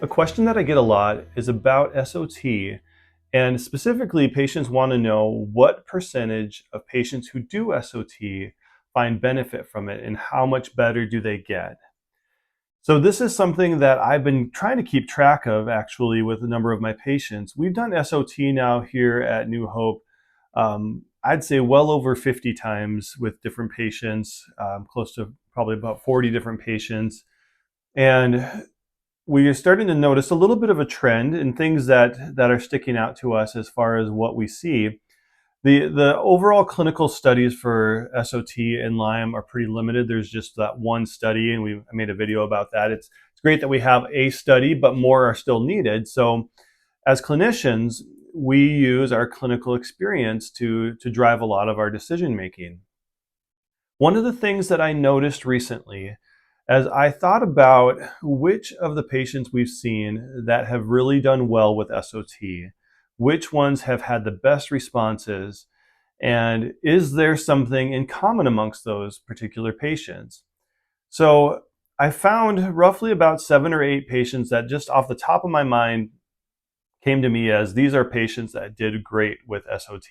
A question that I get a lot is about SOT, and specifically, patients want to know what percentage of patients who do SOT find benefit from it and how much better do they get. So, this is something that I've been trying to keep track of actually with a number of my patients. We've done SOT now here at New Hope, I'd say well over 50 times with different patients, close to probably about 40 different patients. And we are starting to notice a little bit of a trend in things that are sticking out to us as far as what we see. The overall clinical studies for SOT and Lyme are pretty limited. There's just that one study, and I made a video about that. It's great that we have a study, but more are still needed. So, as clinicians, we use our clinical experience to drive a lot of our decision making. One of the things that I noticed recently as I thought about which of the patients we've seen that have really done well with SOT, which ones have had the best responses, and is there something in common amongst those particular patients? So I found roughly about 7 or 8 patients that just off the top of my mind came to me as these are patients that did great with SOT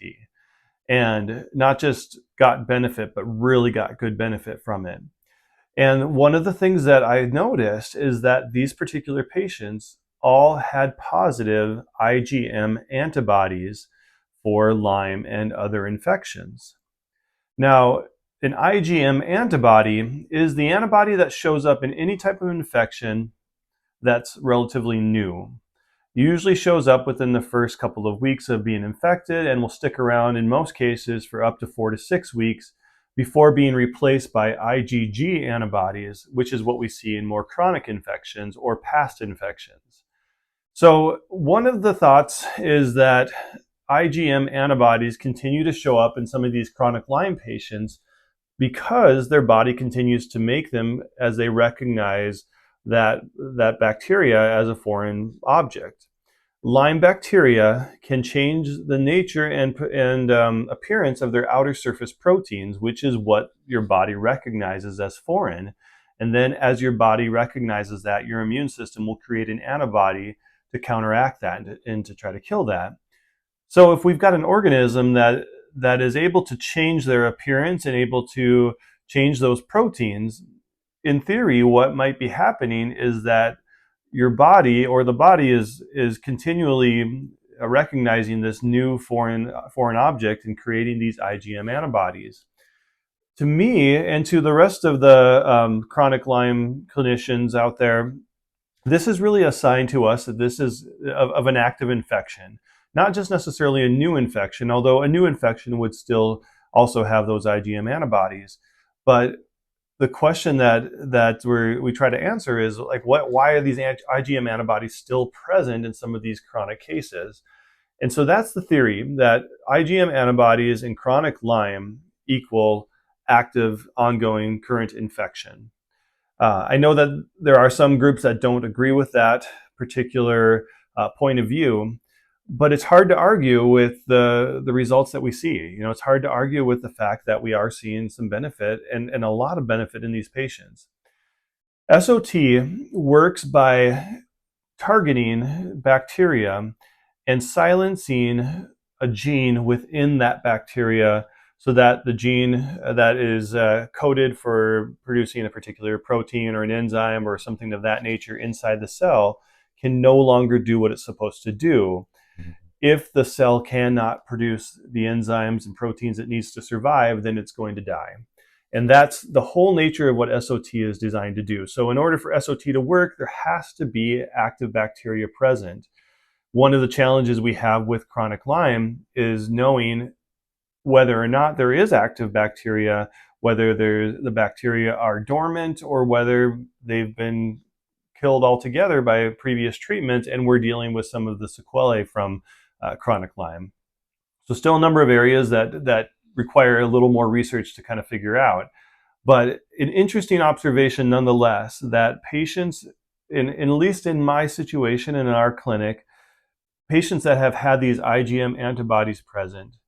and not just got benefit, but really got good benefit from it. And one of the things that I noticed is that these particular patients all had positive IgM antibodies for Lyme and other infections. Now, an IgM antibody is the antibody that shows up in any type of infection that's relatively new. It usually shows up within the first couple of weeks of being infected and will stick around in most cases for up to 4 to 6 weeks before being replaced by IgG antibodies, which is what we see in more chronic infections or past infections. So one of the thoughts is that IgM antibodies continue to show up in some of these chronic Lyme patients because their body continues to make them as they recognize that bacteria as a foreign object. Lyme bacteria can change the nature and appearance of their outer surface proteins, which is what your body recognizes as foreign. And then as your body recognizes that, your immune system will create an antibody to counteract that and to try to kill that. So if we've got an organism that is able to change their appearance and able to change those proteins, in theory, what might be happening is that your body or the body is continually recognizing this new foreign object and creating these IgM antibodies. To me and to the rest of the chronic Lyme clinicians out there, this is really a sign to us that this is of an active infection, not just necessarily a new infection, although a new infection would still also have those IgM antibodies. But the question that we try to answer is like, why are these IgM antibodies still present in some of these chronic cases? And so that's the theory, that IgM antibodies in chronic Lyme equal active, ongoing, current infection. I know that there are some groups that don't agree with that particular point of view, but it's hard to argue with the results that we see. It's hard to argue with the fact that we are seeing some benefit and a lot of benefit in these patients. SOT works by targeting bacteria and silencing a gene within that bacteria so that the gene that is coded for producing a particular protein or an enzyme or something of that nature inside the cell can no longer do what it's supposed to do. If the cell cannot produce the enzymes and proteins it needs to survive, then it's going to die. And that's the whole nature of what SOT is designed to do. So in order for SOT to work, there has to be active bacteria present. One of the challenges we have with chronic Lyme is knowing whether or not there is active bacteria, whether the bacteria are dormant or whether they've been killed altogether by previous treatment, and we're dealing with some of the sequelae from chronic Lyme. So still a number of areas that require a little more research to kind of figure out. But an interesting observation nonetheless, that patients, at least in my situation and in our clinic, patients that have had these IgM antibodies present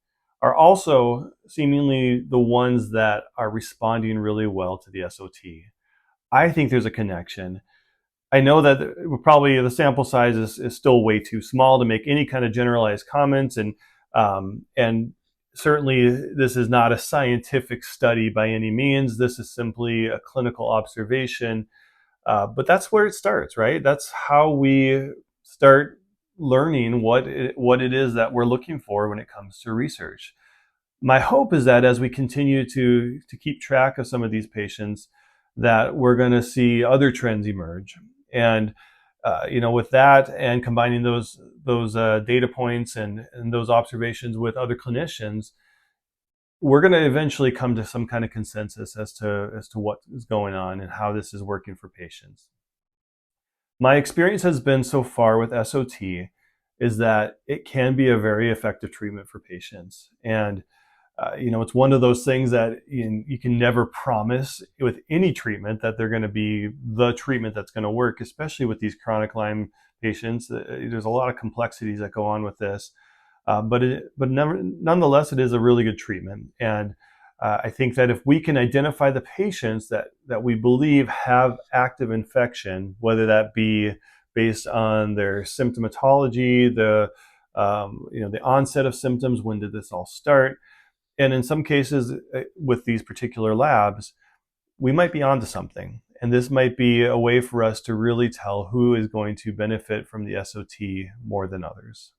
are also seemingly the ones that are responding really well to the SOT. I think there's a connection. I know that probably the sample size is still way too small to make any kind of generalized comments, and certainly this is not a scientific study by any means. This is simply a clinical observation, but that's where it starts, right? That's how we start learning what it is that we're looking for when it comes to research. My hope is that as we continue to keep track of some of these patients, that we're going to see other trends emerge. And with that and combining those data points and those observations with other clinicians, we're going to eventually come to some kind of consensus as to what is going on and how this is working for patients. My experience has been so far with SOT is that it can be a very effective treatment for patients. And it's one of those things that you can never promise with any treatment that they're going to be the treatment that's going to work, especially with these chronic Lyme patients. There's a lot of complexities that go on with this, nonetheless, it is a really good treatment. And I think that if we can identify the patients that we believe have active infection, whether that be based on their symptomatology, the onset of symptoms, when did this all start, and in some cases with these particular labs, we might be onto something. And this might be a way for us to really tell who is going to benefit from the SOT more than others.